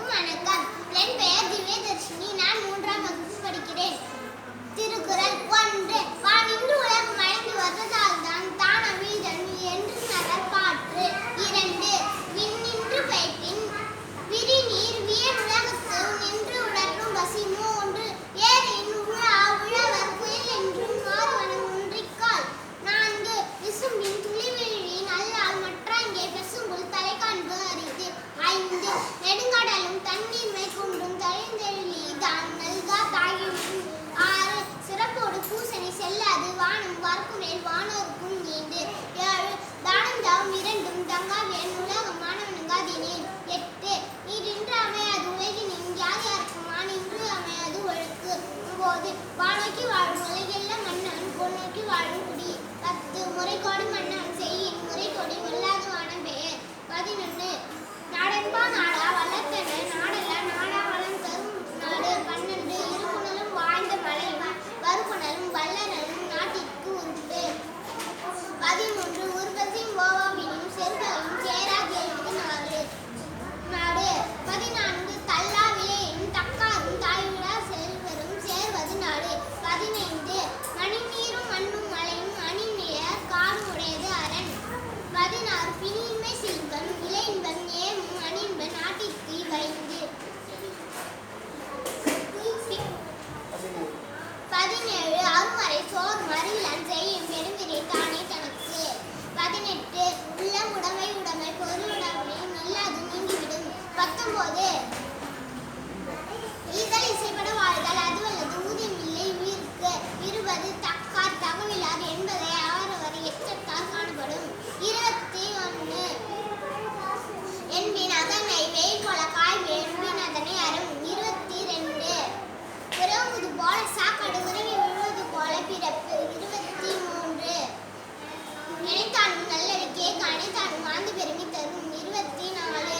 அனைவருக்கும் வணக்கம். என் பெயர் திவ்யதர்ஷினி. நான் 3ஆம் வகுப்பு படிக்கிறேன். திருக்குறள் 1. வானின்று உலகம் அழிந்து வருவதால் தான் அமிழ்தன் என்று நரற்பாற்று. 2. விண்ணின்று பெய்ப்பின் விரிநீர் வியன் உலகத்து நின்று உணர்த்தும் பசி. 3. ஏரின் உழவர் புயல் என்றும் மாறுவனம் ஒன்றிக்கால். 4. விசும்பின் துளிவிழின் அல்லால் மற்றாங்கே பெசும்புல் தலை காண்பு அரிது. 5. நெடுங்கடலும் தண்ணீர்மை கொண்டும் தழிந்தெழி தான் நல்கா தாகிவிடும். 6. சிறப்போடு பூசணி செல்லாது வானம் வார்க்குமேல் வானோருக்கும் நீண்டு. 7. தானம் தாவும் இரண்டும் தங்காவியன் உலகம் மானவனுங்காதினேன். 8. நீரின்று அமையாது உலகினின் யார் யாருக்கும் மானின்று அமையாது ஒழுக்கு. 9. வானோக்கி வாழும் உலகெல்லாம் மன்னன் பொன்னோக்கி வாழும் குடி. 10. முறைகோடு மன்னன் செய்யின் முறைகோடி வல்லாது வானம் பெயர். 11. நாடென்பா நாடா வளர்த்தன நாடல்ல நாடா வளம் தரும் நாடு. 12. இருப்புணலும் வாழ்ந்த மலையும் வருப்புணலும் வல்லரனும் நாட்டிற்கு உறுப்பு. 13. உற்பத்தியும் ஓவாவினும் செருகலும் சேரா கேள்விக்கு நாடு. 14. தல்லா விலையும் தக்காரும் தாயுடா செல்வரும் சேர்வது நாடு. 15. மணிநீரும் மண்ணும் மலையும் அணிநிய காடும் உடையது அரண். 16. பிணியின்மை செல்வம் இளையின்பம் ஏமும் அணின்ப நாட்டிற்கு வைந்து. 17. அருமறை சோர் மறியலன் செய்யும் பெருமிரை தானே தனக்கு. 18. உள்ளம் உடைமை உடைமை பொருளுடைமை நில்லாது நீங்கிவிடும். 19. ஈதல் இசைப்பட வாழ்தல் அதுவல்லது ஊதியம் இல்லை உயிருக்கு. 20. தக்கார் தகவிலார் என்பதை அவரவர் எச்சத்தால் காணப்படும். 21. என்பின் அதனை வெயில் போல காய்வு என்பின் அதனை அரும். 22. உறவுவது போல சாக்காடு உறவி விழுவது போல பிறப்பு. 23. நினைத்தானும் நல்லடிக்கே கனைத்தானும் வாழ்ந்து பெருமி தரும். 24.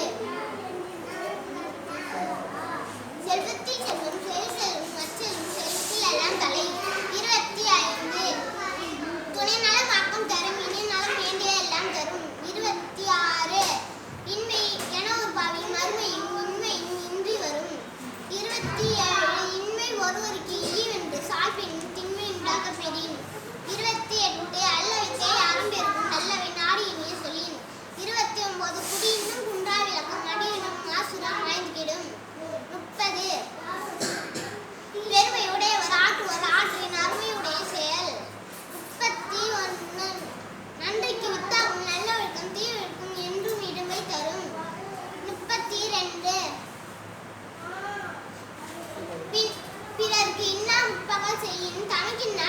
செல்வத்தில் செல்வம் செல்லும் மச்சலும் செல்வத்தில் எல்லாம் தலை. 25. துணை நலம் ஆக்கம் தரும் இணை நலம் வேண்டிய எல்லாம் தரும். 26. இன்மை என ஒரு பாவி மறுமையும் உண்மையும் இன்றி வரும். 27. இன்மை ஒருவருக்கு ஈவென்று சால்பின் திண்மை உண்டாக பெறின். 28. அல்லவைத்தே அறம் பெருகும் நல்லவை நாடு இனிய சொல்லின். 29. குடியினும் குன்றா விளக்கம் நடியினும் ஆசுரம் வாய்ந்து கெடும். 30. பெருமை உடையவர் ஆற்றுவர் ஆற்றின் அருமையுடைய செயல். 31. நன்றிக்கு வித்தாகும் நல்ல ஒழுக்கம் தீவிற்கும் என்றும் இடுமை தரும். 32. பிறர்க்கு இன்னா முற்பகல் செய்யின் தனக்கின்னா